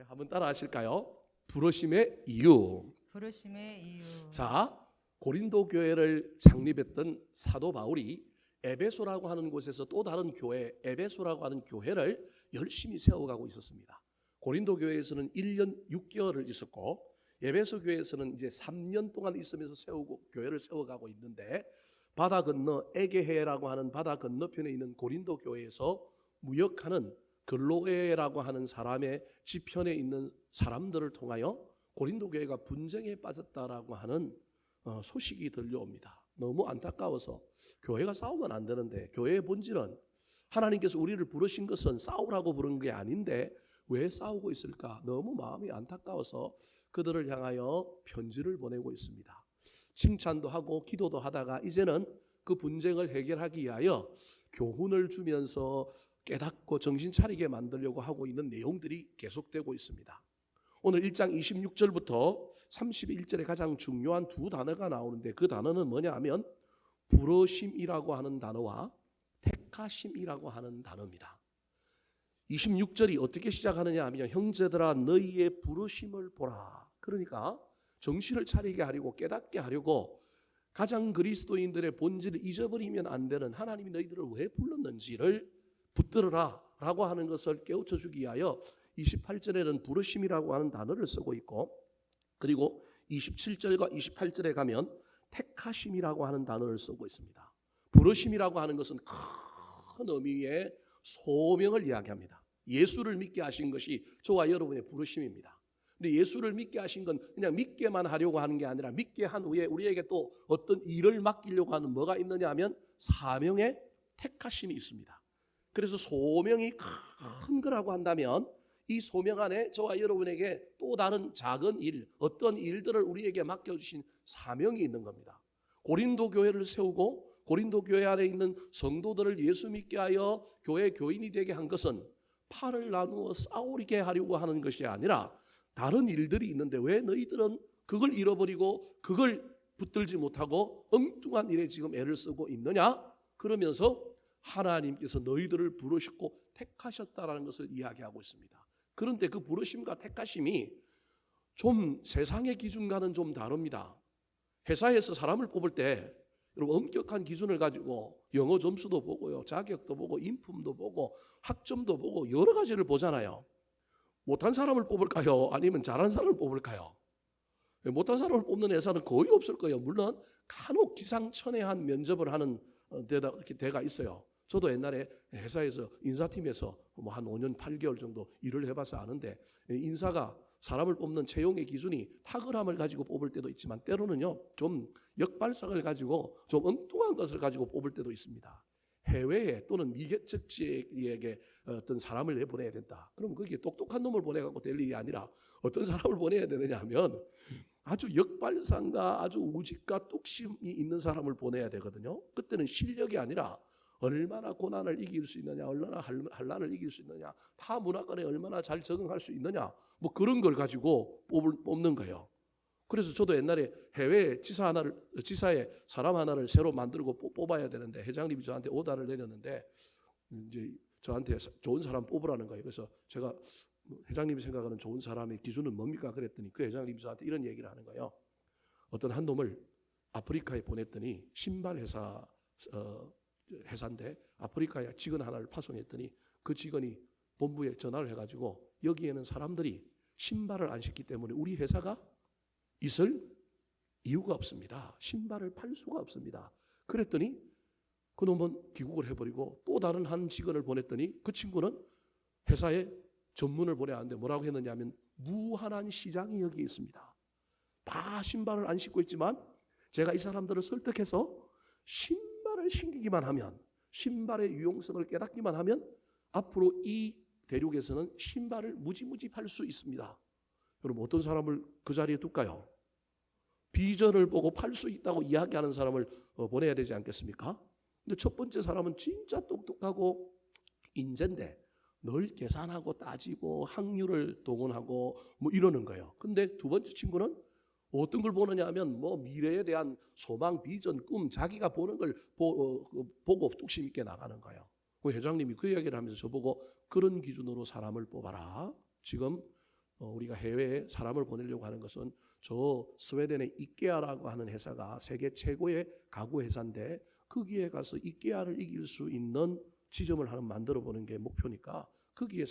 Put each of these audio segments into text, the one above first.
한번 따라 하실까요? 부르심의 이유. 부르심의 이유. 자, 고린도 교회를 창립했던 사도 바울이 에베소라고 하는 곳에서 또 다른 교회, 에베소라고 하는 교회를 열심히 세워가고 있었습니다. 고린도 교회에서는 1년 6개월을 있었고 에베소 교회에서는 이제 3년 동안 있으면서 교회를 세워가고 있는데, 바다 건너 에게해라고 하는 바다 건너편에 있는 고린도 교회에서 무역하는 글로에라고 하는 사람의 지편에 있는 사람들을 통하여 고린도 교회가 분쟁에 빠졌다라고 하는 소식이 들려옵니다. 너무 안타까워서, 교회가 싸우면 안 되는데 교회의 본질은 하나님께서 우리를 부르신 것은 싸우라고 부른 게 아닌데 왜 싸우고 있을까? 너무 마음이 안타까워서 그들을 향하여 편지를 보내고 있습니다. 칭찬도 하고 기도도 하다가 이제는 그 분쟁을 해결하기 위하여 교훈을 주면서 깨닫고 정신 차리게 만들려고 하고 있는 내용들이 계속되고 있습니다. 오늘 1장 26절부터 31절에 가장 중요한 두 단어가 나오는데, 그 단어는 뭐냐 하면 부르심이라고 하는 단어와 택하심이라고 하는 단어입니다. 26절이 어떻게 시작하느냐 하면 형제들아 너희의 부르심을 보라. 그러니까 정신을 차리게 하려고, 깨닫게 하려고 가장 그리스도인들의 본질을 잊어버리면 안 되는 하나님이 너희들을 왜 불렀는지를 붙들어라 라고 하는 것을 깨우쳐 주기 위하여 28절에는 부르심이라고 하는 단어를 쓰고 있고, 그리고 27절과 28절에 가면 택하심이라고 하는 단어를 쓰고 있습니다. 부르심이라고 하는 것은 큰 의미의 소명을 이야기합니다. 예수를 믿게 하신 것이 저와 여러분의 부르심입니다. 근데 예수를 믿게 하신 건 그냥 믿게만 하려고 하는 게 아니라 믿게 한 후에 우리에게 또 어떤 일을 맡기려고 하는 뭐가 있느냐 하면 사명의 택하심이 있습니다. 그래서 소명이 큰 거라고 한다면 이 소명 안에 저와 여러분에게 또 다른 작은 일, 어떤 일들을 우리에게 맡겨주신 사명이 있는 겁니다. 고린도 교회를 세우고 고린도 교회 안에 있는 성도들을 예수 믿게 하여 교회 교인이 되게 한 것은 팔을 나누어 싸우게 하려고 하는 것이 아니라 다른 일들이 있는데 왜 너희들은 그걸 잃어버리고 그걸 붙들지 못하고 엉뚱한 일에 지금 애를 쓰고 있느냐? 그러면서 하나님께서 너희들을 부르셨고 택하셨다라는 것을 이야기하고 있습니다. 그런데 그 부르심과 택하심이 좀 세상의 기준과는 좀 다릅니다. 회사에서 사람을 뽑을 때 여러분 엄격한 기준을 가지고 영어 점수도 보고요, 자격도 보고 인품도 보고 학점도 보고 여러 가지를 보잖아요. 못한 사람을 뽑을까요? 아니면 잘한 사람을 뽑을까요? 못한 사람을 뽑는 회사는 거의 없을 거예요. 물론 간혹 기상천외한 면접을 하는 데가 있어요. 저도 옛날에 회사에서 인사팀에서 뭐 한 5년 8개월 정도 일을 해봐서 아는데, 인사가 사람을 뽑는 채용의 기준이 탁월함을 가지고 뽑을 때도 있지만 때로는요 좀 역발상을 가지고 좀 엉뚱한 것을 가지고 뽑을 때도 있습니다. 해외에 또는 미개척 지역에게 어떤 사람을 내보내야 된다. 그럼 거기에 똑똑한 놈을 보내갖고 될 일이 아니라 어떤 사람을 보내야 되느냐 하면 아주 역발상과 아주 우직과 뚝심이 있는 사람을 보내야 되거든요. 그때는 실력이 아니라 얼마나 고난을 이길 수 있느냐, 얼마나 한란을 이길 수 있느냐, 타 문화권에 얼마나 잘 적응할 수 있느냐, 뭐 그런 걸 가지고 뽑는 거예요. 그래서 저도 옛날에 해외 지사에 사람 하나를 새로 만들고 뽑아야 되는데 회장님이 저한테 오다를 내렸는데 이제 저한테 좋은 사람 뽑으라는 거예요. 그래서 제가 회장님이 생각하는 좋은 사람의 기준은 뭡니까? 그랬더니 그 회장님이 저한테 이런 얘기를 하는 거예요. 어떤 한 놈을 아프리카에 보냈더니 신발 회사인데 아프리카에 직원 하나를 파송했더니 그 직원이 본부에 전화를 해가지고 여기에는 사람들이 신발을 안 신기 때문에 우리 회사가 있을 이유가 없습니다. 신발을 팔 수가 없습니다. 그랬더니 그 놈은 귀국을 해버리고 또 다른 한 직원을 보냈더니 그 친구는 회사에 전문을 보내야 하는데 뭐라고 했느냐 하면 무한한 시장이 여기 있습니다. 다 신발을 안 신고 있지만 제가 이 사람들을 설득해서 신발을 신기기만 하면, 신발의 유용성을 깨닫기만 하면 앞으로 이 대륙에서는 신발을 무지무지 팔 수 있습니다. 여러분 어떤 사람을 그 자리에 둘까요? 비전을 보고 팔 수 있다고 이야기하는 사람을 보내야 되지 않겠습니까? 근데 첫 번째 사람은 진짜 똑똑하고 인재인데 늘 계산하고 따지고 학률을 동원하고 뭐 이러는 거예요. 근데 두 번째 친구는 어떤 걸 보느냐 하면 뭐 미래에 대한 소망, 비전, 꿈, 자기가 보는 걸 보고 뚝심 있게 나가는 거예요. 그 회장님이 그 이야기를 하면서 저보고 그런 기준으로 사람을 뽑아라. 지금 우리가 해외에 사람을 보내려고 하는 것은 저 스웨덴의 이케아라고 하는 회사가 세계 최고의 가구 회사인데 거기에 가서 이케아를 이길 수 있는 지점을 하나 만들어 보는 게 목표니까 거기에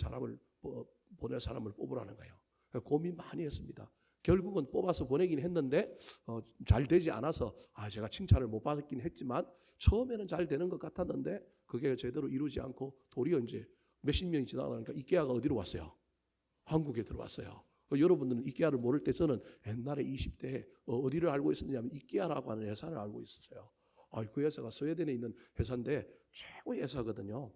보낼 사람을 뽑으라는 거예요. 고민 많이 했습니다. 결국은 뽑아서 보내긴 했는데 잘 되지 않아서 제가 칭찬을 못 받았긴 했지만 처음에는 잘 되는 것 같았는데 그게 제대로 이루지 않고 도리어 이제 몇십 년이 지나가니까 이케아가 어디로 왔어요? 한국에 들어왔어요. 여러분들은 이케아를 모를 때 저는 옛날에 20대에 어디를 알고 있었냐면 이케아라고 하는 회사를 알고 있었어요. 그 회사가 스웨덴에 있는 회사인데 최고의 회사거든요.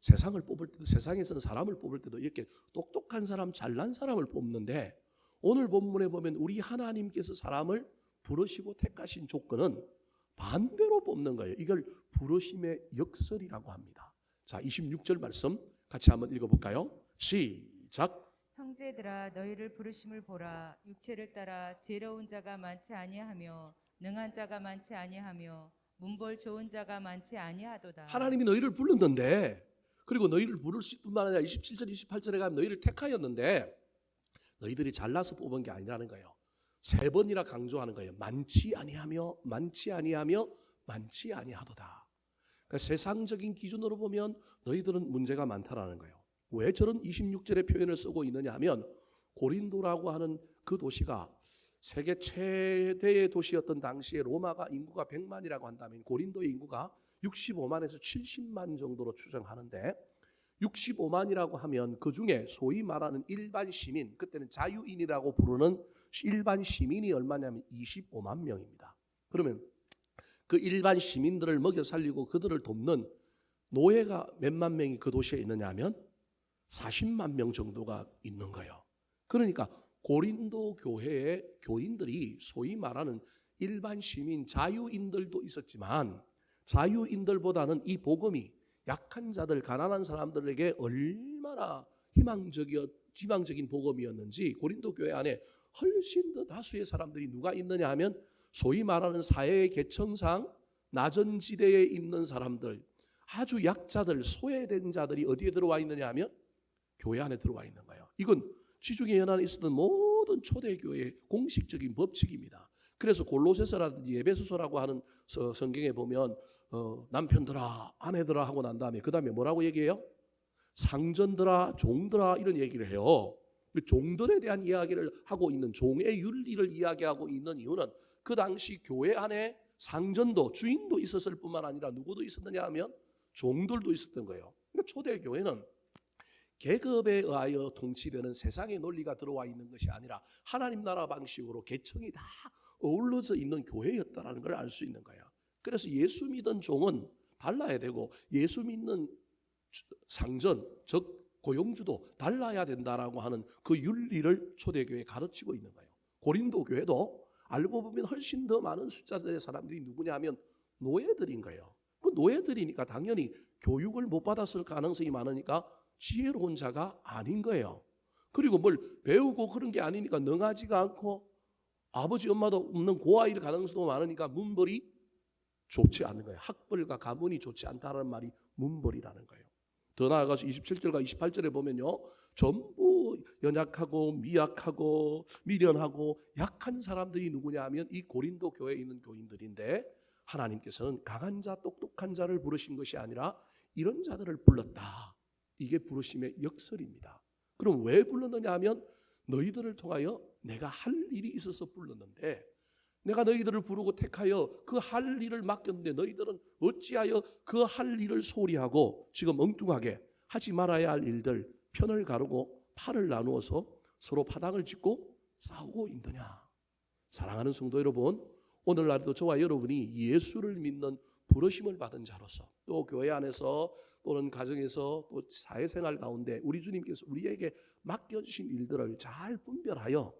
세상을 뽑을 때도, 세상에서는 사람을 뽑을 때도 이렇게 똑똑한 사람, 잘난 사람을 뽑는데 오늘 본문에 보면 우리 하나님께서 사람을 부르시고 택하신 조건은 반대로 뽑는 거예요. 이걸 부르심의 역설이라고 합니다. 자, 26절 말씀 같이 한번 읽어볼까요? 시작. 형제들아 너희를 부르심을 보라. 육체를 따라 지혜로운 자가 많지 아니하며 능한 자가 많지 아니하며 문벌 좋은 자가 많지 아니하도다. 하나님이 너희를 불렀는데, 그리고 너희를 부를 뿐만 아니라 27절 28절에 가면 너희를 택하였는데 너희들이 잘나서 뽑은 게 아니라는 거예요. 3번이나 강조하는 거예요. 많지 아니하며 많지 아니하며 많지 아니하도다. 그러니까 세상적인 기준으로 보면 너희들은 문제가 많다라는 거예요. 왜 저런 26절의 표현을 쓰고 있느냐 하면 고린도라고 하는 그 도시가 세계 최대의 도시였던 당시에 로마가 인구가 100만이라고 한다면 고린도의 인구가 65만에서 70만 정도로 추정하는데 65만이라고 하면 그중에 소위 말하는 일반 시민, 그때는 자유인이라고 부르는 일반 시민이 얼마냐면 25만 명입니다. 그러면 그 일반 시민들을 먹여 살리고 그들을 돕는 노예가 몇만 명이 그 도시에 있느냐 하면 40만 명 정도가 있는 거예요. 그러니까 고린도 교회의 교인들이 소위 말하는 일반 시민, 자유인들도 있었지만 자유인들보다는 이 복음이 약한 자들, 가난한 사람들에게 얼마나 희망적인 복음이었는지 고린도 교회 안에 훨씬 더 다수의 사람들이 누가 있느냐 하면 소위 말하는 사회의 계층상 낮은 지대에 있는 사람들, 아주 약자들, 소외된 자들이 어디에 들어와 있느냐 하면 교회 안에 들어와 있는 거예요. 이건 지중해 연안에 있었던 모든 초대교회의 공식적인 법칙입니다. 그래서 골로새서라든지 에베소서라고 하는 성경에 보면 남편들아 아내들아 하고 난 다음에 그 다음에 뭐라고 얘기해요? 상전들아 종들아 이런 얘기를 해요. 종들에 대한 이야기를 하고 있는, 종의 윤리를 이야기하고 있는 이유는 그 당시 교회 안에 상전도 주인도 있었을 뿐만 아니라 누구도 있었느냐 하면 종들도 있었던 거예요. 그러니까 초대교회는 계급에 의하여 통치되는 세상의 논리가 들어와 있는 것이 아니라 하나님 나라 방식으로 계층이 다 어울러져 있는 교회였다는 걸 알 수 있는 거예요. 그래서 예수 믿은 종은 달라야 되고 예수 믿는 상전, 즉 고용주도 달라야 된다라고 하는 그 윤리를 초대교회에 가르치고 있는 거예요. 고린도 교회도 알고 보면 훨씬 더 많은 숫자들의 사람들이 누구냐 하면 노예들인 거예요. 그 노예들이니까 당연히 교육을 못 받았을 가능성이 많으니까 지혜로운 자가 아닌 거예요. 그리고 뭘 배우고 그런 게 아니니까 능하지가 않고 아버지 엄마도 없는 고아일 가능성도 많으니까 문벌이 좋지 않은 거예요. 학벌과 가문이 좋지 않다는 말이 문벌이라는 거예요. 더 나아가서 27절과 28절에 보면요, 전부 연약하고 미약하고 미련하고 약한 사람들이 누구냐 하면 이 고린도 교회에 있는 교인들인데 하나님께서는 강한 자, 똑똑한 자를 부르신 것이 아니라 이런 자들을 불렀다. 이게 부르심의 역설입니다. 그럼 왜 불렀느냐 하면 너희들을 통하여 내가 할 일이 있어서 불렀는데, 내가 너희들을 부르고 택하여 그 할 일을 맡겼는데 너희들은 어찌하여 그 할 일을 소홀히 하고 지금 엉뚱하게 하지 말아야 할 일들 편을 가르고 팔을 나누어서 서로 파당을 짓고 싸우고 있느냐. 사랑하는 성도 여러분, 오늘날도 저와 여러분이 예수를 믿는 부르심을 받은 자로서 또 교회 안에서 또는 가정에서 또 사회생활 가운데 우리 주님께서 우리에게 맡겨주신 일들을 잘 분별하여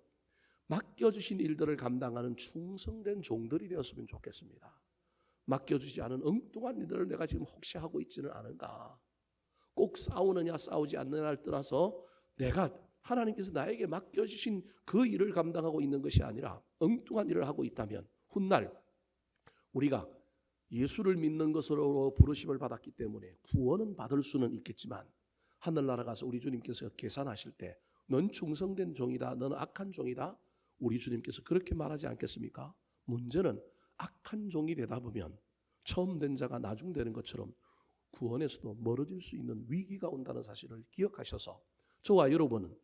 맡겨주신 일들을 감당하는 충성된 종들이 되었으면 좋겠습니다. 맡겨주지 않은 엉뚱한 일들을 내가 지금 혹시 하고 있지는 않은가. 꼭 싸우느냐 싸우지 않느냐를 떠나서 내가 하나님께서 나에게 맡겨주신 그 일을 감당하고 있는 것이 아니라 엉뚱한 일을 하고 있다면 훗날 우리가 예수를 믿는 것으로 부르심을 받았기 때문에 구원은 받을 수는 있겠지만 하늘나라 가서 우리 주님께서 계산하실 때 넌 충성된 종이다, 너는 악한 종이다, 우리 주님께서 그렇게 말하지 않겠습니까? 문제는 악한 종이 되다 보면 처음 된 자가 나중 되는 것처럼 구원에서도 멀어질 수 있는 위기가 온다는 사실을 기억하셔서 저와 여러분은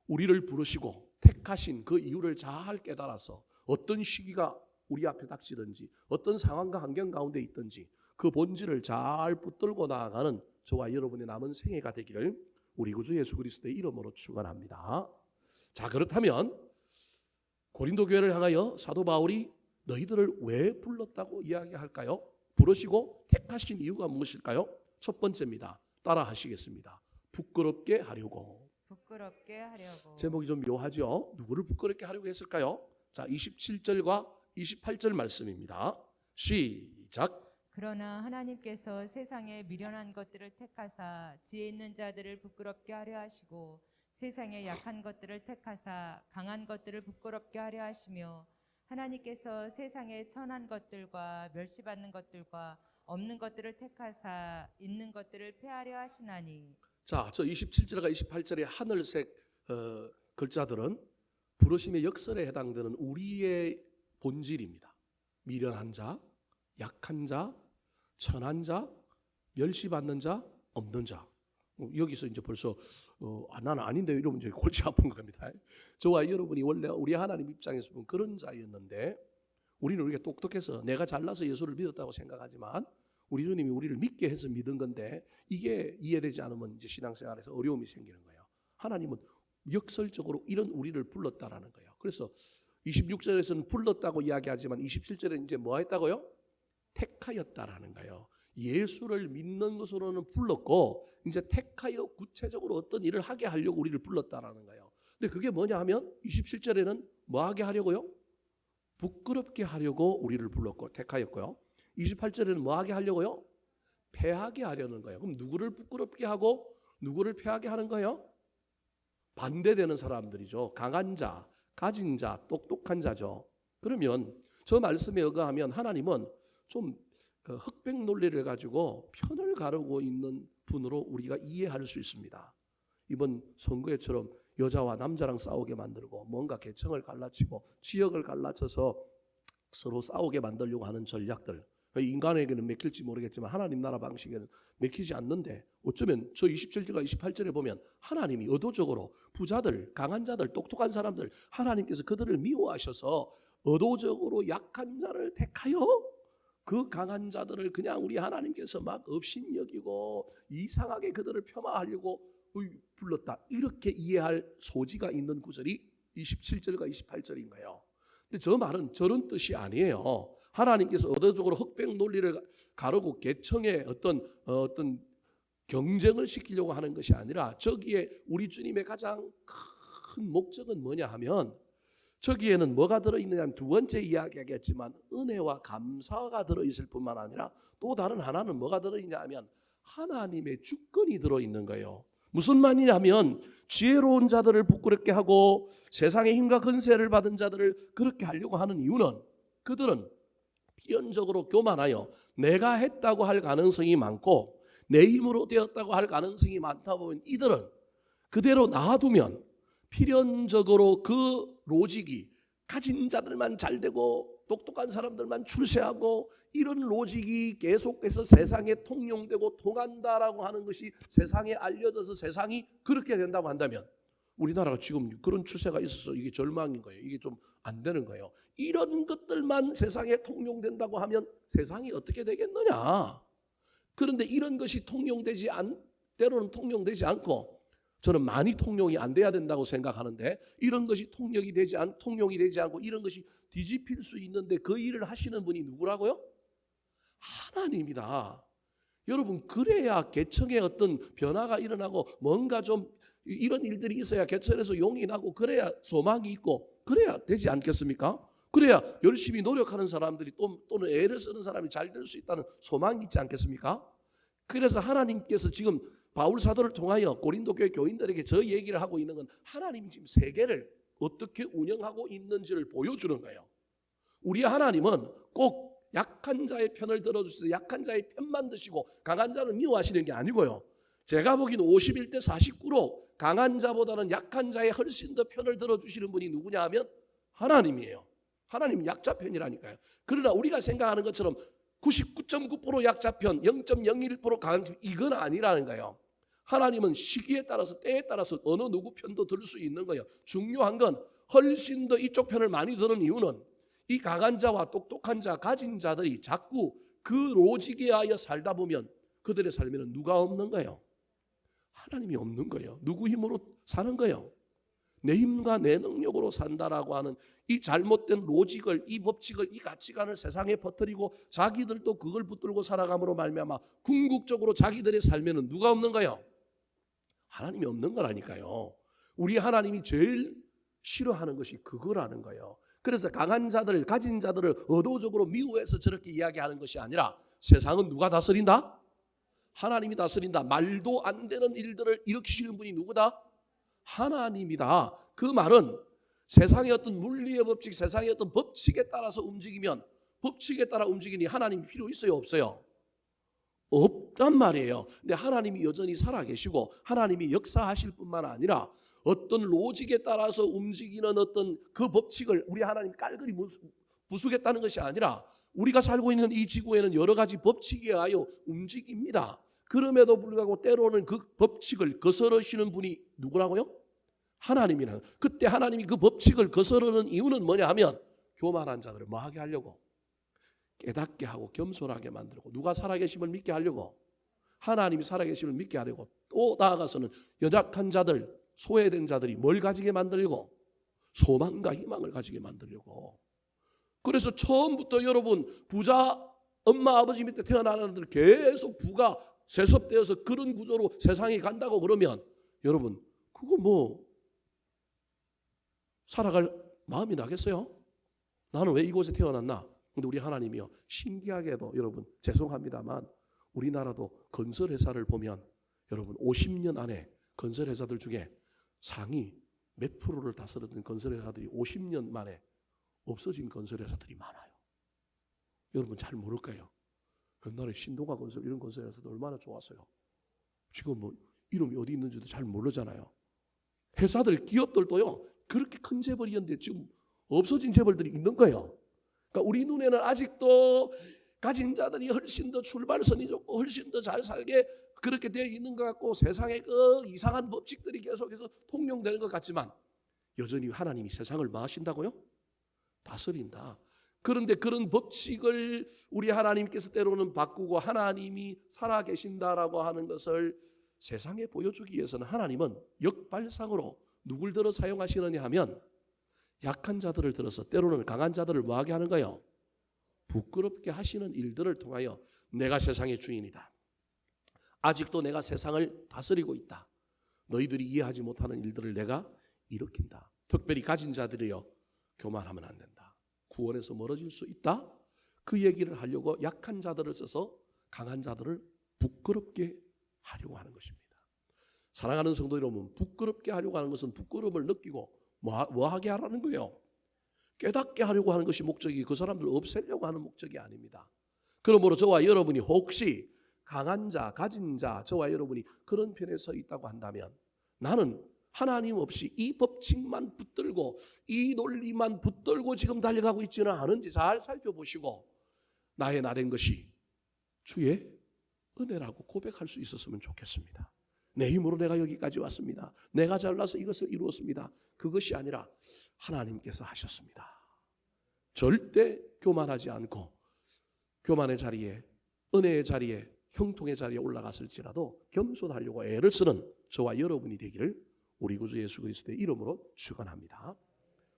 우리를 부르시고 택하신 그 이유를 잘 깨달아서 어떤 시기가 우리 앞에 닥치든지 어떤 상황과 환경 가운데 있든지 그 본질을 잘 붙들고 나아가는 저와 여러분의 남은 생애가 되기를 우리 구주 예수 그리스도의 이름으로 축원합니다. 자, 그렇다면 고린도 교회를 향하여 사도 바울이 너희들을 왜 불렀다고 이야기할까요? 부르시고 택하신 이유가 무엇일까요? 첫 번째입니다. 따라 하시겠습니다. 부끄럽게 하려고. 부끄럽게 하려고. 제목이 좀 묘하죠? 누구를 부끄럽게 하려고 했을까요? 자, 27절과 28절 말씀입니다. 시작. 그러나 하나님께서 세상에 미련한 것들을 택하사 지혜 있는 자들을 부끄럽게 하려 하시고 세상에 약한 것들을 택하사 강한 것들을 부끄럽게 하려 하시며 하나님께서 세상에 천한 것들과 멸시받는 것들과 없는 것들을 택하사 있는 것들을 폐하려 하시나니. 자, 저 27절과 28절의 하늘색 글자들은 부르심의 역설에 해당되는 우리의 본질입니다. 미련한 자, 약한 자, 천한 자, 멸시받는 자, 없는 자. 여기서 이제 벌써 나는 아닌데 이러면 이제 골치 아픈 겁니다. 저와 여러분이 원래 우리 하나님 입장에서 보면 그런 자였는데 우리는 우리가 똑똑해서 내가 잘나서 예수를 믿었다고 생각하지만 우리 주님이 우리를 믿게 해서 믿은 건데 이게 이해되지 않으면 이제 신앙생활에서 어려움이 생기는 거예요. 하나님은 역설적으로 이런 우리를 불렀다라는 거예요. 그래서 26절에서는 불렀다고 이야기하지만 27절에 이제 뭐 했다고요? 택하였다라는 거예요. 예수를 믿는 것으로는 불렀고 이제 택하여 구체적으로 어떤 일을 하게 하려고 우리를 불렀다라는 거예요. 근데 그게 뭐냐 하면 27절에는 뭐 하게 하려고요? 부끄럽게 하려고 우리를 불렀고 택하였고요. 28절에는 뭐 하게 하려고요? 패하게 하려는 거예요. 그럼 누구를 부끄럽게 하고 누구를 패하게 하는 거예요? 반대되는 사람들이죠. 강한 자, 가진 자, 똑똑한 자죠. 그러면 저 말씀에 의거하면 하나님은 좀 흑백 논리를 가지고 편을 가르고 있는 분으로 우리가 이해할 수 있습니다. 이번 선거에처럼 여자와 남자랑 싸우게 만들고 뭔가 계층을 갈라치고 지역을 갈라쳐서 서로 싸우게 만들려고 하는 전략들, 인간에게는 맥힐지 모르겠지만 하나님 나라 방식에는 맥히지 않는데 어쩌면 저 27절과 28절에 보면 하나님이 의도적으로 부자들, 강한 자들, 똑똑한 사람들 하나님께서 그들을 미워하셔서 의도적으로 약한 자를 택하여 그 강한 자들을 그냥 우리 하나님께서 막 업신여기고 이상하게 그들을 폄하하려고 불렀다. 이렇게 이해할 소지가 있는 구절이 27절과 28절인 거예요. 근데 저 말은 저런 뜻이 아니에요. 하나님께서 의도적으로 흑백 논리를 가르고 계층의 어떤 경쟁을 시키려고 하는 것이 아니라 저기에 우리 주님의 가장 큰 목적은 뭐냐 하면 저기에는 뭐가 들어있느냐 하면 두 번째 이야기하겠지만 은혜와 감사가 들어있을 뿐만 아니라 또 다른 하나는 뭐가 들어있냐 하면 하나님의 주권이 들어있는 거예요. 무슨 말이냐면 지혜로운 자들을 부끄럽게 하고 세상의 힘과 권세를 받은 자들을 그렇게 하려고 하는 이유는 그들은 필연적으로 교만하여 내가 했다고 할 가능성이 많고 내 힘으로 되었다고 할 가능성이 많다 보면 이들은 그대로 놔두면 필연적으로 그 로직이 가진 자들만 잘되고 똑똑한 사람들만 출세하고 이런 로직이 계속해서 세상에 통용되고 통한다라고 하는 것이 세상에 알려져서 세상이 그렇게 된다고 한다면 우리나라가 지금 그런 추세가 있어서 이게 절망인 거예요. 이게 좀 안 되는 거예요. 이런 것들만 세상에 통용된다고 하면 세상이 어떻게 되겠느냐. 그런데 이런 것이 때로는 통용되지 않고 저는 많이 통용이 안 돼야 된다고 생각하는데 이런 것이 통용이 되지 않고 이런 것이 뒤집힐 수 있는데 그 일을 하시는 분이 누구라고요? 하나님이다. 여러분 그래야 계층의 어떤 변화가 일어나고 뭔가 좀 이런 일들이 있어야 계층에서 용이 나고 그래야 소망이 있고 그래야 되지 않겠습니까? 그래야 열심히 노력하는 사람들이 또는 애를 쓰는 사람이 잘 될 수 있다는 소망이 있지 않겠습니까? 그래서 하나님께서 지금 바울 사도를 통하여 고린도 교회 교인들에게 저 얘기를 하고 있는 건 하나님이 지금 세계를 어떻게 운영하고 있는지를 보여주는 거예요. 우리 하나님은 꼭 약한 자의 편을 들어주셔서 약한 자의 편만 드시고 강한 자는 미워하시는 게 아니고요. 제가 보기엔 51대 49로 강한 자보다는 약한 자의 훨씬 더 편을 들어주시는 분이 누구냐 하면 하나님이에요. 하나님 약자 편이라니까요. 그러나 우리가 생각하는 것처럼 99.9% 약자 편, 0.01% 강한 편, 이건 아니라는 거예요. 하나님은 시기에 따라서 때에 따라서 어느 누구 편도 들 수 있는 거예요. 중요한 건 훨씬 더 이쪽 편을 많이 드는 이유는 이 강한 자와 똑똑한 자, 가진 자들이 자꾸 그 로직에 의하여 살다 보면 그들의 삶에는 누가 없는 거예요? 하나님이 없는 거예요. 누구 힘으로 사는 거예요? 내 힘과 내 능력으로 산다라고 하는 이 잘못된 로직을, 이 법칙을, 이 가치관을 세상에 퍼뜨리고 자기들도 그걸 붙들고 살아감으로 말미암아 궁극적으로 자기들의 삶에는 누가 없는 거예요? 하나님이 없는 거라니까요. 우리 하나님이 제일 싫어하는 것이 그거라는 거예요. 그래서 강한 자들, 가진 자들을 의도적으로 미워해서 저렇게 이야기하는 것이 아니라 세상은 누가 다스린다? 하나님이 다스린다. 말도 안 되는 일들을 일으키시는 분이 누구다? 하나님이다. 그 말은 세상의 어떤 물리의 법칙, 세상의 어떤 법칙에 따라서 움직이면 법칙에 따라 움직이니 하나님이 필요 있어요? 없어요? 없단 말이에요. 근데 하나님이 여전히 살아계시고 하나님이 역사하실 뿐만 아니라 어떤 로직에 따라서 움직이는 어떤 그 법칙을 우리 하나님 깔끔히 부수겠다는 것이 아니라 우리가 살고 있는 이 지구에는 여러 가지 법칙에 의하여 움직입니다. 그럼에도 불구하고 때로는 그 법칙을 거스르시는 분이 누구라고요? 하나님이라는. 그때 하나님이 그 법칙을 거스르는 이유는 뭐냐 하면 교만한 자들을 뭐하게 하려고? 깨닫게 하고 겸손하게 만들고 누가 살아계심을 믿게 하려고? 하나님이 살아계심을 믿게 하려고. 또 나아가서는 연약한 자들, 소외된 자들이 뭘 가지게 만들려고? 소망과 희망을 가지게 만들려고. 그래서 처음부터 여러분 부자 엄마 아버지 밑에 태어나는 애들 계속 부가 세습되어서 그런 구조로 세상에 간다고 그러면 여러분 그거 뭐 살아갈 마음이 나겠어요? 나는 왜 이곳에 태어났나? 근데 우리 하나님이요 신기하게도 여러분 죄송합니다만 우리나라도 건설회사를 보면 여러분 50년 안에 건설회사들 중에 상위 몇 프로를 다스렸던 건설회사들이 50년 만에 없어진 건설회사들이 많아요. 여러분 잘 모를까요? 옛날에 신동아 건설 이런 건설회사도 얼마나 좋았어요. 지금 뭐 이름이 어디 있는지도 잘 모르잖아요. 회사들 기업들도요 그렇게 큰 재벌이었는데 지금 없어진 재벌들이 있는 거예요. 그러니까 우리 눈에는 아직도 가진 자들이 훨씬 더 출발선이 좋고 훨씬 더 잘 살게 그렇게 되어 있는 것 같고 세상에 그 이상한 법칙들이 계속해서 통용되는 것 같지만 여전히 하나님이 세상을 뭐 하신다고요? 다스린다. 그런데 그런 법칙을 우리 하나님께서 때로는 바꾸고 하나님이 살아계신다라고 하는 것을 세상에 보여주기 위해서는 하나님은 역발상으로 누굴 들어 사용하시느냐 하면 약한 자들을 들어서 때로는 강한 자들을 뭐하게 하는 거예요? 부끄럽게 하시는 일들을 통하여 내가 세상의 주인이다. 아직도 내가 세상을 다스리고 있다. 너희들이 이해하지 못하는 일들을 내가 일으킨다. 특별히 가진 자들이여 교만하면 안 된다. 구원에서 멀어질 수 있다. 그 얘기를 하려고 약한 자들을 써서 강한 자들을 부끄럽게 하려고 하는 것입니다. 사랑하는 성도 여러분, 부끄럽게 하려고 하는 것은 부끄러움을 느끼고 뭐 하게 하라는 거예요? 깨닫게 하려고 하는 것이 목적이 그 사람들을 없애려고 하는 목적이 아닙니다. 그러므로 저와 여러분이 혹시 강한 자, 가진 자, 저와 여러분이 그런 편에 서 있다고 한다면 나는 하나님 없이 이 법칙만 붙들고 이 논리만 붙들고 지금 달려가고 있지는 않은지 잘 살펴보시고 나의 나된 것이 주의 은혜라고 고백할 수 있었으면 좋겠습니다. 내 힘으로 내가 여기까지 왔습니다. 내가 잘나서 이것을 이루었습니다. 그것이 아니라 하나님께서 하셨습니다. 절대 교만하지 않고 교만의 자리에 은혜의 자리에 형통의 자리에 올라갔을지라도 겸손하려고 애를 쓰는 저와 여러분이 되기를 우리 구주 예수 그리스도의 이름으로 축원합니다.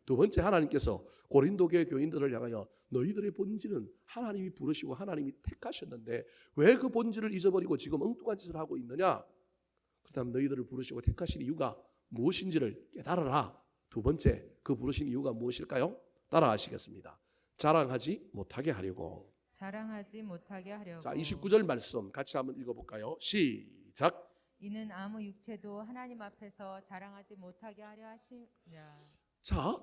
두 번째 하나님께서 고린도 교회 교인들을 향하여 너희들의 본질은 하나님이 부르시고 하나님이 택하셨는데 왜 그 본질을 잊어버리고 지금 엉뚱한 짓을 하고 있느냐? 그다음 너희들을 부르시고 택하신 이유가 무엇인지를 깨달아라. 두 번째 그 부르신 이유가 무엇일까요? 따라하시겠습니다. 자랑하지 못하게 하려고. 자랑하지 못하게 하려고. 자, 29절 말씀 같이 한번 읽어볼까요? 시작. 이는 아무 육체도 하나님 앞에서 자랑하지 못하게 하려 하시냐. 자,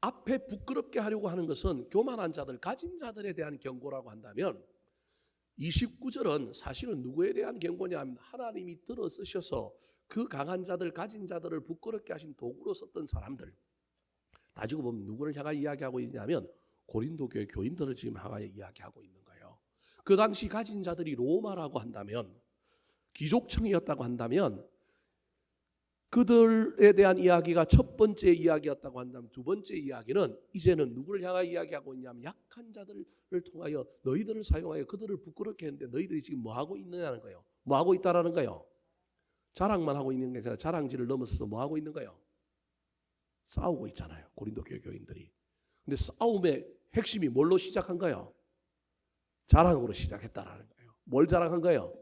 앞에 부끄럽게 하려고 하는 것은 교만한 자들, 가진 자들에 대한 경고라고 한다면 29절은 사실은 누구에 대한 경고냐 하면 하나님이 들어 쓰셔서 그 강한 자들, 가진 자들을 부끄럽게 하신 도구로 썼던 사람들, 따지고 보면 누구를 향하여 이야기하고 있냐면 고린도 교회 교인들을 지금 향하여 이야기하고 있는 거예요. 그 당시 가진 자들이 로마라고 한다면, 귀족층이었다고 한다면, 그들에 대한 이야기가 첫 번째 이야기였다고 한다면, 두 번째 이야기는 이제는 누구를 향하여 이야기하고 있냐면 약한 자들을 통하여 너희들을 사용하여 그들을 부끄럽게 했는데 너희들이 지금 뭐 하고 있느냐는 거예요. 뭐 하고 있다라는 거예요. 자랑만 하고 있는 게 아니라 자랑질을 넘어서서 뭐 하고 있는 거예요. 싸우고 있잖아요, 고린도 교회 교인들이. 근데 싸움의 핵심이 뭘로 시작한 거예요? 자랑으로 시작했다라는 거예요. 뭘 자랑한 거예요?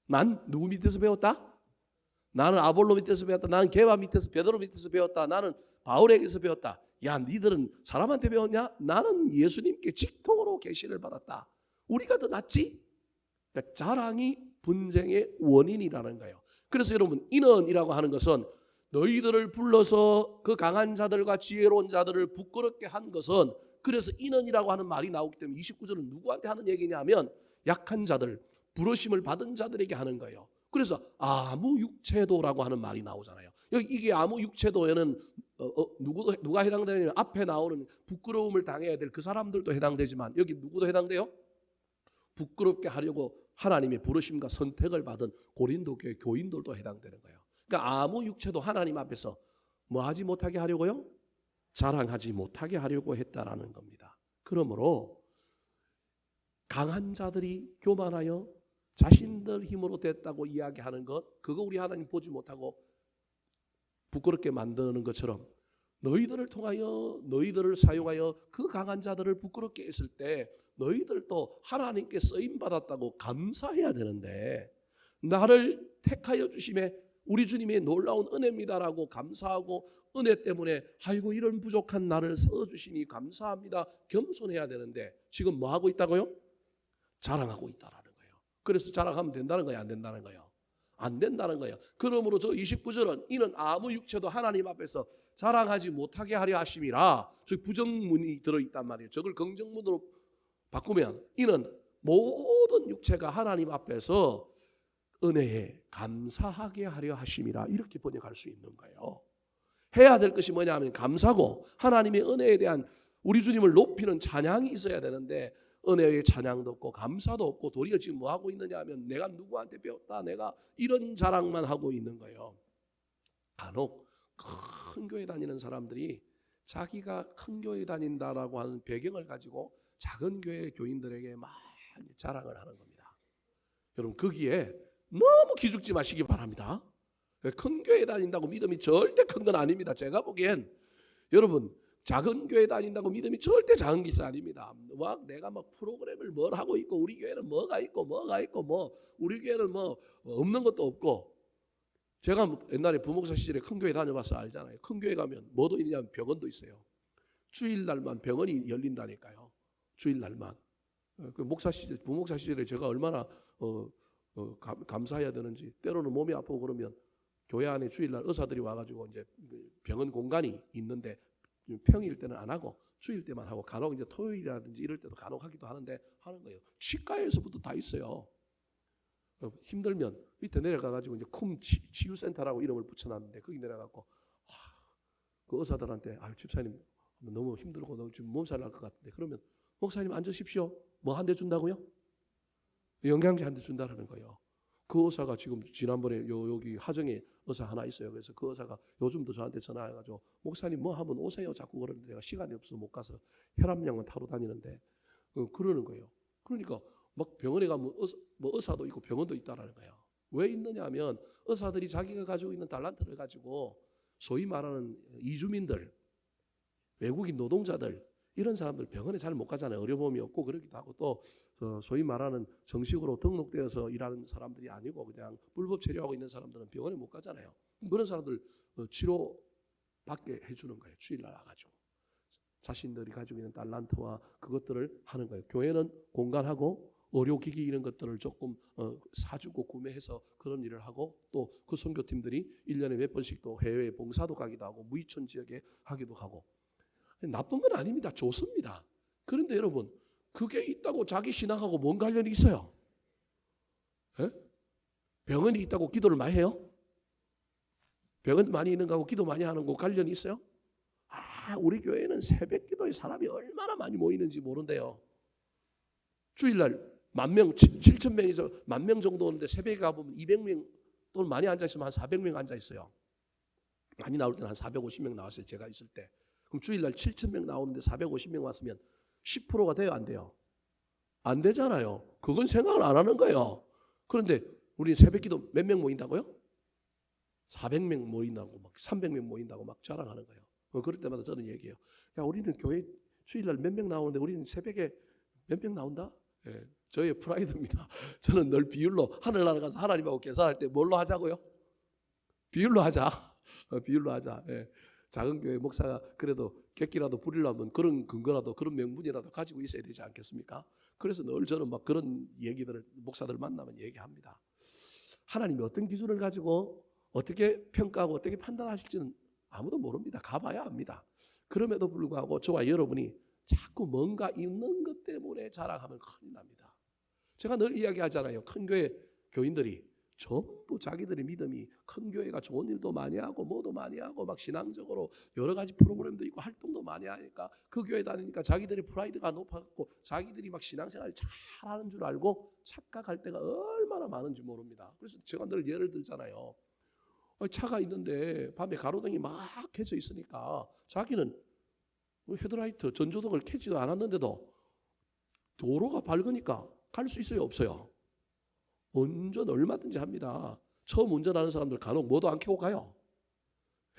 난 누구 밑에서 배웠다? 나는 아볼로 밑에서 배웠다. 나는 게바 밑에서, 베드로 밑에서 배웠다. 나는 바울에게서 배웠다. 야, 니들은 사람한테 배웠냐? 나는 예수님께 직통으로 계시를 받았다. 우리가 더 낫지? 그러니까 자랑이 분쟁의 원인이라는 거예요. 그래서 여러분, 인언이라고 하는 것은 너희들을 불러서 그 강한 자들과 지혜로운 자들을 부끄럽게 한 것은, 그래서 인언이라고 하는 말이 나오기 때문에 29절은 누구한테 하는 얘기냐면 약한 자들, 부르심을 받은 자들에게 하는 거예요. 그래서 아무 육체도라고 하는 말이 나오잖아요. 여기 이게 아무 육체도에는 누가 해당되냐면 앞에 나오는 부끄러움을 당해야 될 그 사람들도 해당되지만 여기 누구도 해당돼요? 부끄럽게 하려고 하나님의 부르심과 선택을 받은 고린도 교회 교인들도 해당되는 거예요. 그러니까 아무 육체도 하나님 앞에서 뭐 하지 못하게 하려고요? 자랑하지 못하게 하려고 했다라는 겁니다. 그러므로 강한 자들이 교만하여 자신들 힘으로 됐다고 이야기하는 것, 그거 우리 하나님 보지 못하고 부끄럽게 만드는 것처럼 너희들을 통하여, 너희들을 사용하여 그 강한 자들을 부끄럽게 했을 때 너희들도 하나님께 쓰임받았다고 감사해야 되는데, 나를 택하여 주심에 우리 주님의 놀라운 은혜입니다라고 감사하고, 은혜 때문에 아이고 이런 부족한 나를 써주시니 감사합니다, 겸손해야 되는데 지금 뭐 하고 있다고요? 자랑하고 있다라는 거예요. 그래서 자랑하면 된다는 거예요, 안 된다는 거예요? 안 된다는 거예요. 그러므로 저 29절은 이는 아무 육체도 하나님 앞에서 자랑하지 못하게 하려 하심이라, 저 부정문이 들어있단 말이에요. 저걸 긍정문으로 바꾸면 이는 모든 육체가 하나님 앞에서 은혜에 감사하게 하려 하심이라, 이렇게 번역할 수 있는 거예요. 해야 될 것이 뭐냐 하면 감사고, 하나님의 은혜에 대한 우리 주님을 높이는 찬양이 있어야 되는데 은혜의 찬양도 없고 감사도 없고, 도리어 지금 뭐 하고 있느냐 하면 내가 누구한테 배웠다, 내가 이런 자랑만 하고 있는 거예요. 간혹 큰 교회 다니는 사람들이 자기가 큰 교회 다닌다라고 하는 배경을 가지고 작은 교회 교인들에게 많이 자랑을 하는 겁니다. 여러분, 거기에 너무 기죽지 마시기 바랍니다. 큰 교회 다닌다고 믿음이 절대 큰 건 아닙니다. 제가 보기엔 여러분, 작은 교회 다닌다고 믿음이 절대 작은 것이 아닙니다. 막 내가 막 프로그램을 뭘 하고 있고, 우리 교회는 뭐가 있고 뭐 우리 교회는 뭐 없는 것도 없고. 제가 옛날에 부목사 시절에 큰 교회 다녀봐서 알잖아요. 큰 교회 가면 뭐도 있냐면 병원도 있어요. 주일날만 병원이 열린다니까요. 주일날만. 그 부목사 시절에 제가 얼마나 감사해야 되는지. 때로는 몸이 아프고 그러면 교회 안에 주일날 의사들이 와가지고 이제 병원 공간이 있는데 평일 때는 안 하고 주일 때만 하고, 간혹 이제 토요일이라든지 이럴 때도 간혹 하기도 하는데 하는 거예요. 치과에서부터 다 있어요. 힘들면 밑에 내려가가지고 이제 쿰 치유센터라고 이름을 붙여놨는데 거기 내려가고 그 의사들한테 집사님 너무 힘들고 너무 지금 몸살 날 것 같은데, 그러면 목사님 앉으십시오. 뭐 한 대 준다고요? 영양제 한 대 준다라는 거예요. 그 의사가 지금 지난번에 여기 하정에 의사 하나 있어요. 그래서 그 의사가 요즘도 저한테 전화해가지고 목사님 뭐 한번 오세요 자꾸 그러는데 내가 시간이 없어서 못 가서 혈압약만 타러 다니는데 그러는 거예요. 그러니까 막 병원에 가면 의사도 있고 병원도 있다라는 거예요. 왜 있느냐 하면 의사들이 자기가 가지고 있는 달란트를 가지고 소위 말하는 이주민들, 외국인 노동자들, 이런 사람들 병원에 잘 못 가잖아요. 의료보험이 없고 그러기도 하고, 또 소위 말하는 정식으로 등록되어서 일하는 사람들이 아니고 그냥 불법 체류하고 있는 사람들은 병원에 못 가잖아요. 그런 사람들 치료 받게 해주는 거예요. 주일날 와가지고 자신들이 가지고 있는 달란트와 그것들을 하는 거예요. 교회는 공간하고 의료기기 이런 것들을 조금 사주고 구매해서 그런 일을 하고, 또 그 선교팀들이 1년에 몇 번씩 또 해외 봉사도 가기도 하고 무이촌 지역에 하기도 하고. 나쁜 건 아닙니다. 좋습니다. 그런데 여러분, 그게 있다고 자기 신앙하고 뭔 관련이 있어요? 에? 병원이 있다고 기도를 많이 해요? 병원 많이 있는 거하고 기도 많이 하는 거 관련이 있어요? 우리 교회는 새벽 기도에 사람이 얼마나 많이 모이는지 모른대요. 주일날 10,000명, 7,000명에서 10,000명 정도 오는데 새벽에 가보면 200명 또는 많이 앉아있으면 한 400명 앉아있어요. 많이 나올 때는 한 450명 나왔어요. 제가 있을 때. 그럼 주일날 7,000명 나오는데 450명 왔으면 10%가 돼요? 안 돼요? 안 되잖아요. 그건 생각을 안 하는 거예요. 그런데 우리 새벽 기도 몇 명 모인다고요? 400명 모인다고 막 300명 모인다고 막 자랑하는 거예요. 그럴 때마다 저는 얘기해요. 야, 우리는 교회 주일날 몇 명 나오는데 우리는 새벽에 몇 명 나온다? 예, 저의 프라이드입니다. 저는 늘 비율로 하늘나라 가서 하나님하고 계산할 때 뭘로 하자고요? 비율로 하자. 비율로 하자. 예. 작은 교회 목사가 그래도 객기라도 부리려면 그런 근거라도 그런 명분이라도 가지고 있어야 되지 않겠습니까? 그래서 늘 저는 막 그런 얘기들을 목사들 만나면 얘기합니다. 하나님이 어떤 기준을 가지고 어떻게 평가하고 어떻게 판단하실지는 아무도 모릅니다. 가봐야 합니다. 그럼에도 불구하고 저와 여러분이 자꾸 뭔가 있는 것 때문에 자랑하면 큰일 납니다. 제가 늘 이야기하잖아요. 큰 교회 교인들이 전부 자기들의 믿음이 큰 교회가 좋은 일도 많이 하고 뭐도 많이 하고 막 신앙적으로 여러 가지 프로그램도 있고 활동도 많이 하니까 그 교회 다니니까 자기들의 프라이드가 높아갖고 자기들이 막 신앙생활을 잘하는 줄 알고 착각할 때가 얼마나 많은지 모릅니다. 그래서 제가 늘 예를 들잖아요. 차가 있는데 밤에 가로등이 막 켜져 있으니까 자기는 헤드라이트 전조등을 켜지도 않았는데도 도로가 밝으니까 갈 수 있어요? 없어요? 운전 얼마든지 합니다. 처음 운전하는 사람들 간혹 뭐도 안 켜고 가요.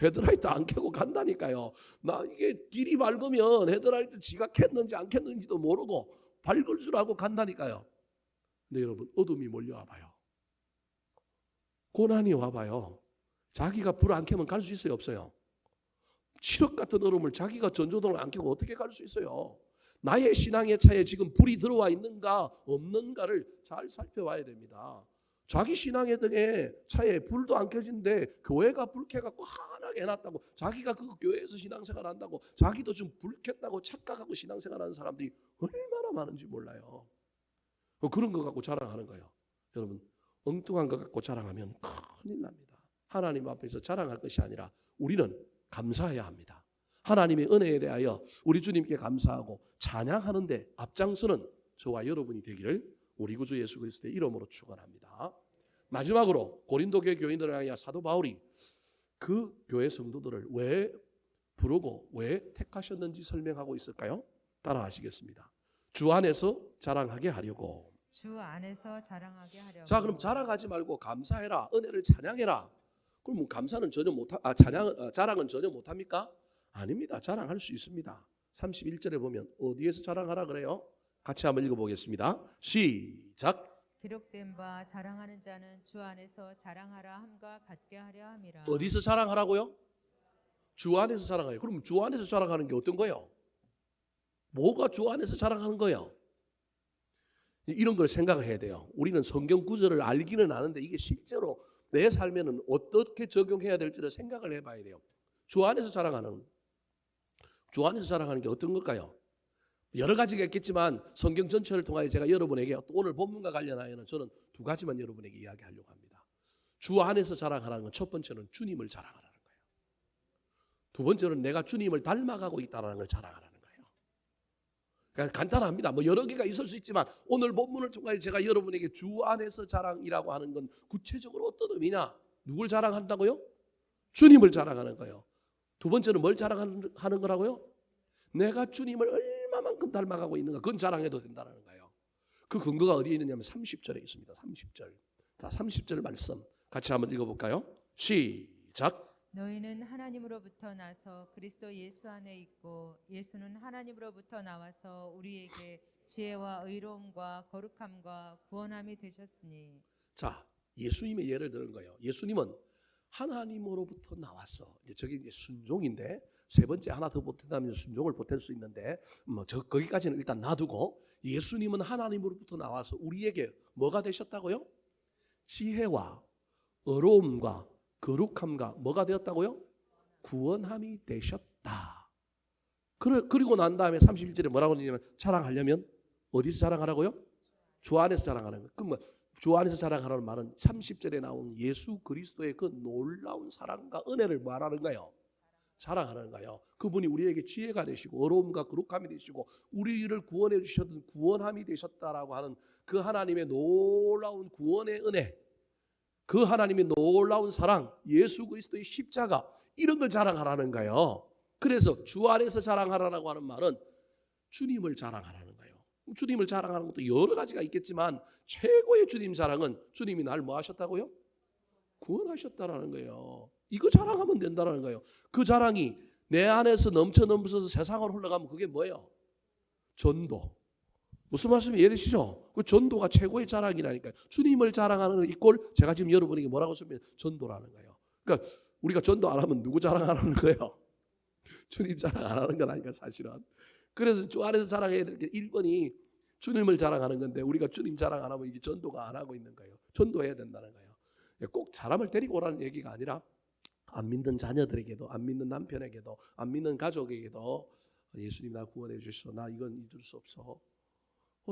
헤드라이트 안 켜고 간다니까요. 나 이게 길이 밝으면 헤드라이트 지가 켰는지 안 켰는지도 모르고 밝을 줄 알고 간다니까요. 근데 여러분 어둠이 몰려와 봐요. 고난이 와봐요. 자기가 불 안 켜면 갈 수 있어요? 없어요? 칠흑 같은 얼음을 자기가 전조등을 안 켜고 어떻게 갈 수 있어요? 나의 신앙의 차에 지금 불이 들어와 있는가 없는가를 잘 살펴봐야 됩니다. 자기 신앙의 등에 차에 불도 안 켜진데 교회가 불 켜갖고 환하게 해놨다고 자기가 그 교회에서 신앙생활 한다고 자기도 좀 불 켰다고 착각하고 신앙생활하는 사람들이 얼마나 많은지 몰라요. 그런 거 갖고 자랑하는 거예요. 여러분 엉뚱한 거 갖고 자랑하면 큰일 납니다. 하나님 앞에서 자랑할 것이 아니라 우리는 감사해야 합니다. 하나님의 은혜에 대하여 우리 주님께 감사하고 찬양하는데 앞장서는 저와 여러분이 되기를 우리 구주 예수 그리스도의 이름으로 축원합니다. 마지막으로 고린도 교회 교인들을 향하여 사도 바울이 그 교회 성도들을 왜 부르고 왜 택하셨는지 설명하고 있을까요? 따라하시겠습니다. 주 안에서 자랑하게 하려고. 주 안에서 자랑하게 하려고. 자, 그럼 자랑하지 말고 감사해라. 은혜를 찬양해라. 그럼 감사는 전혀 자랑은 전혀 못합니까? 아닙니다. 자랑할 수 있습니다. 31절에 보면 어디에서 자랑하라 그래요? 같이 한번 읽어보겠습니다. 시작. 기록된 바 자랑하는 자는 주 안에서 자랑하라 함과 같게 하려 함이라. 어디서 자랑하라고요? 주 안에서 자랑해요. 그럼 주 안에서 자랑하는 게 어떤 거예요? 뭐가 주 안에서 자랑하는 거예요? 이런 걸 생각을 해야 돼요. 우리는 성경 구절을 알기는 아는데 이게 실제로 내 삶에는 어떻게 적용해야 될지를 생각을 해봐야 돼요. 주 안에서 자랑하는 게 어떤 걸까요? 여러 가지가 있겠지만 성경 전체를 통하여 제가 여러분에게 오늘 본문과 관련하여는 저는 두 가지만 여러분에게 이야기하려고 합니다. 주 안에서 자랑하라는 건 첫 번째는 주님을 자랑하라는 거예요. 두 번째는 내가 주님을 닮아가고 있다는 걸 자랑하라는 거예요. 그러니까 간단합니다. 뭐 여러 개가 있을 수 있지만 오늘 본문을 통하여 제가 여러분에게 주 안에서 자랑이라고 하는 건 구체적으로 어떤 의미냐? 누굴 자랑한다고요? 주님을 자랑하는 거예요. 두 번째는 뭘 자랑하는 거라고요? 내가 주님을 얼마만큼 닮아가고 있는가 그건 자랑해도 된다는 거예요. 그 근거가 어디에 있느냐면 30절에 있습니다. 30절. 자, 30절 말씀 같이 한번 읽어볼까요? 시작. 너희는 하나님으로부터 나서 그리스도 예수 안에 있고 예수는 하나님으로부터 나와서 우리에게 지혜와 의로움과 거룩함과 구원함이 되셨으니. 자, 예수님의 예를 들은 거예요. 예수님은 하나님으로부터 나왔어. 이제 저게 이제 순종인데 세 번째 하나 더 보탠다면 순종을 보탤 수 있는데 거기까지는 일단 놔두고 예수님은 하나님으로부터 나와서 우리에게 뭐가 되셨다고요? 지혜와 의로움과 거룩함과 뭐가 되었다고요? 구원함이 되셨다. 그리고 난 다음에 31절에 뭐라고 하냐면 자랑하려면 어디서 자랑하라고요? 주 안에서 자랑하는 거예요. 그럼 주 안에서 자랑하라는 말은 30절에 나온 예수 그리스도의 그 놀라운 사랑과 은혜를 말하는 거예요. 자랑하는 거예요. 그분이 우리에게 지혜가 되시고 어려움과 거룩함이 되시고 우리를 구원해 주셨던 구원함이 되셨다라고 하는 그 하나님의 놀라운 구원의 은혜, 그 하나님의 놀라운 사랑, 예수 그리스도의 십자가, 이런 걸 자랑하라는 거예요. 그래서 주 안에서 자랑하라고 하는 말은 주님을 자랑하라는 거예요. 주님을 자랑하는 것도 여러 가지가 있겠지만 최고의 주님 자랑은 주님이 날 뭐 하셨다고요? 구원하셨다라는 거예요. 이거 자랑하면 된다는 거예요. 그 자랑이 내 안에서 넘쳐서 세상으로 흘러가면 그게 뭐예요? 전도. 무슨 말씀이 이해되시죠? 그 전도가 최고의 자랑이라니까요. 주님을 자랑하는 거 이꼴 제가 지금 여러분에게 뭐라고 쓰면 전도라는 거예요. 그러니까 우리가 전도 안 하면 누구 자랑하는 거예요? 주님 자랑 안 하는 거라니까 사실은. 그래서 주 안에서 자랑해야 될 게 1번이 주님을 자랑하는 건데 우리가 주님 자랑 안 하면 이게 전도가 안 하고 있는 거예요. 전도해야 된다는 거예요. 꼭 사람을 데리고 오라는 얘기가 아니라 안 믿는 자녀들에게도, 안 믿는 남편에게도, 안 믿는 가족에게도 예수님 나 구원해 주셔서 나 이건 잊을 수 없어.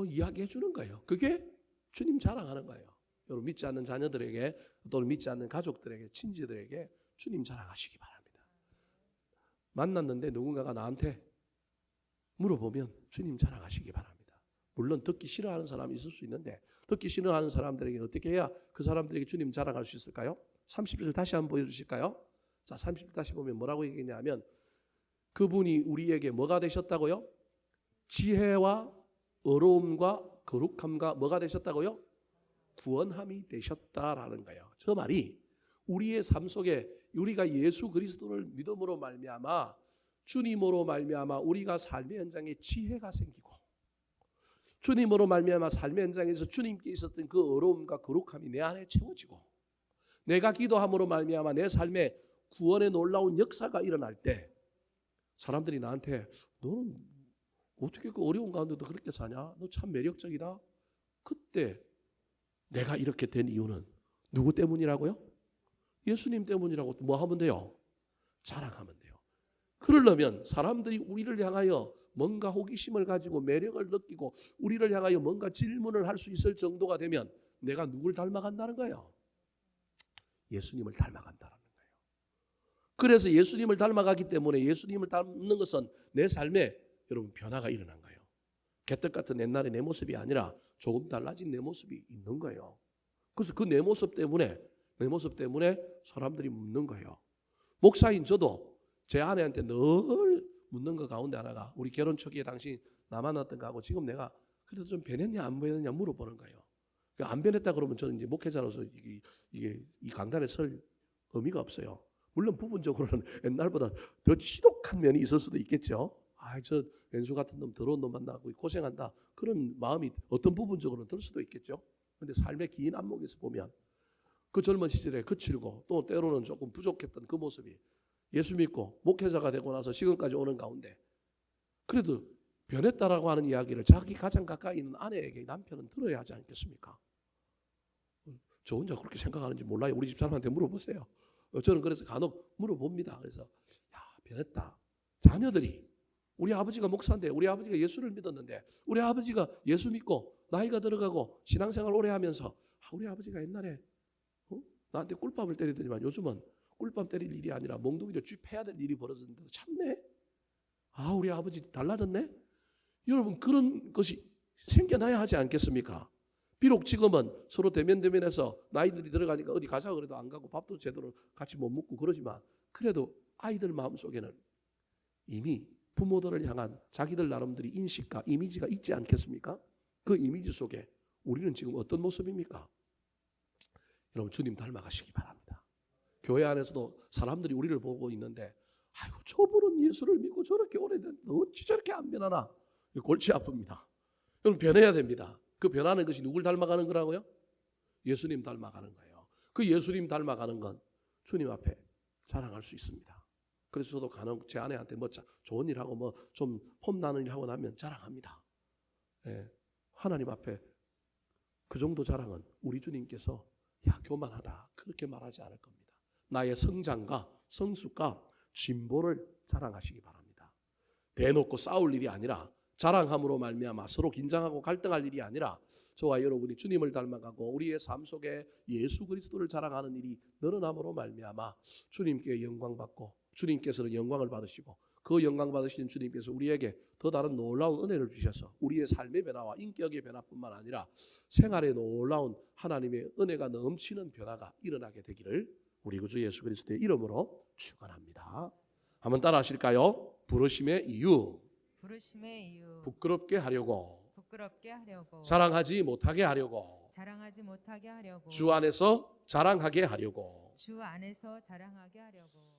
이야기해 주는 거예요. 그게 주님 자랑하는 거예요. 여러분 믿지 않는 자녀들에게 또는 믿지 않는 가족들에게, 친지들에게 주님 자랑하시기 바랍니다. 만났는데 누군가가 나한테 물어보면 주님 자랑하시기 바랍니다. 물론 듣기 싫어하는 사람이 있을 수 있는데 듣기 싫어하는 사람들에게 어떻게 해야 그 사람들에게 주님 자랑할 수 있을까요? 30절 다시 한번 보여주실까요? 자, 30절 다시 보면 뭐라고 얘기했냐면 그분이 우리에게 뭐가 되셨다고요? 지혜와 어려움과 거룩함과 뭐가 되셨다고요? 구원함이 되셨다라는 거예요. 저 말이 우리의 삶 속에 우리가 예수 그리스도를 믿음으로 말미암아 주님으로 말미암아 우리가 삶의 현장에 지혜가 생기고 주님으로 말미암아 삶의 현장에서 주님께 있었던 그 어려움과 거룩함이 내 안에 채워지고 내가 기도함으로 말미암아 내 삶에 구원의 놀라운 역사가 일어날 때 사람들이 나한테 너는 어떻게 그 어려운 가운데도 그렇게 사냐? 너 참 매력적이다. 그때 내가 이렇게 된 이유는 누구 때문이라고요? 예수님 때문이라고. 뭐 하면 돼요? 자랑하면 돼요. 그러려면 사람들이 우리를 향하여 뭔가 호기심을 가지고 매력을 느끼고 우리를 향하여 뭔가 질문을 할 수 있을 정도가 되면 내가 누굴 닮아간다는 거예요? 예수님을 닮아간다는 거예요. 그래서 예수님을 닮아가기 때문에 예수님을 닮는 것은 내 삶에 여러분 변화가 일어난 거예요. 개떡 같은 옛날의 내 모습이 아니라 조금 달라진 내 모습이 있는 거예요. 그래서 그 내 모습 때문에 사람들이 묻는 거예요. 목사인 저도 제 아내한테 늘 묻는 것 가운데 하나가 우리 결혼 초기에 당신 나 만났던 거하고 지금 내가 그래도 좀 변했냐 안 변했냐 물어보는 거예요. 안 변했다 그러면 저는 이제 목회자로서 이게 이 강단에 설 의미가 없어요. 물론 부분적으로는 옛날보다 더 지독한 면이 있을 수도 있겠죠. 저 왼수 같은 놈 더러운 놈 만나고 고생한다. 그런 마음이 어떤 부분적으로는 들 수도 있겠죠. 그런데 삶의 긴 안목에서 보면 그 젊은 시절에 거칠고 또 때로는 조금 부족했던 그 모습이 예수 믿고 목회자가 되고 나서 지금까지 오는 가운데 그래도 변했다라고 하는 이야기를 자기 가장 가까이 있는 아내에게 남편은 들어야 하지 않겠습니까? 저 혼자 그렇게 생각하는지 몰라요. 우리 집 사람한테 물어보세요. 저는 그래서 간혹 물어봅니다. 그래서 변했다. 자녀들이 우리 아버지가 목사인데 우리 아버지가 예수를 믿었는데 우리 아버지가 예수 믿고 나이가 들어가고 신앙생활 오래 하면서 우리 아버지가 옛날에 나한테 꿀밤을 때리더니만 요즘은 꿀밤 때릴 일이 아니라 몽둥이로 쥐패야 될 일이 벌어졌는데 참네. 우리 아버지 달라졌네. 여러분 그런 것이 생겨나야 하지 않겠습니까? 비록 지금은 서로 대면대면해서 나이들이 들어가니까 어디 가자 그래도 안 가고 밥도 제대로 같이 못 먹고 그러지만 그래도 아이들 마음속에는 이미 부모들을 향한 자기들 나름대로 인식과 이미지가 있지 않겠습니까? 그 이미지 속에 우리는 지금 어떤 모습입니까? 여러분 주님 닮아가시기 바랍니다. 교회 안에서도 사람들이 우리를 보고 있는데 아이고 저분은 예수를 믿고 저렇게 오래됐는데 어찌 저렇게 안 변하나? 골치 아픕니다. 여러분 변해야 됩니다. 그 변하는 것이 누굴 닮아가는 거라고요? 예수님 닮아가는 거예요. 그 예수님 닮아가는 건 주님 앞에 자랑할 수 있습니다. 그래서 저도 간혹 제 아내한테 뭐 좋은 일 하고 뭐 좀 폼나는 일 하고 나면 자랑합니다. 하나님 앞에 그 정도 자랑은 우리 주님께서 교만하다 그렇게 말하지 않을 겁니다. 나의 성장과 성숙과 진보를 자랑하시기 바랍니다. 대놓고 싸울 일이 아니라 자랑함으로 말미암아 서로 긴장하고 갈등할 일이 아니라 저와 여러분이 주님을 닮아가고 우리의 삶 속에 예수 그리스도를 자랑하는 일이 늘어남으로 말미암아 주님께 영광 받고 주님께서는 영광을 받으시고 그 영광 받으신 주님께서 우리에게 더 다른 놀라운 은혜를 주셔서 우리의 삶의 변화와 인격의 변화뿐만 아니라 생활의 놀라운 하나님의 은혜가 넘치는 변화가 일어나게 되기를 우리 구주 예수 그리스도의 이름으로 축원합니다. 한번 따라 하실까요? 부르심의 이유, 부르심의 이유 부끄럽게 하려고, 부끄럽게 하려고 자랑하지 못하게 하려고, 자랑하지 못하게 하려고 주 안에서 자랑하게 하려고. 주 안에서 자랑하게 하려고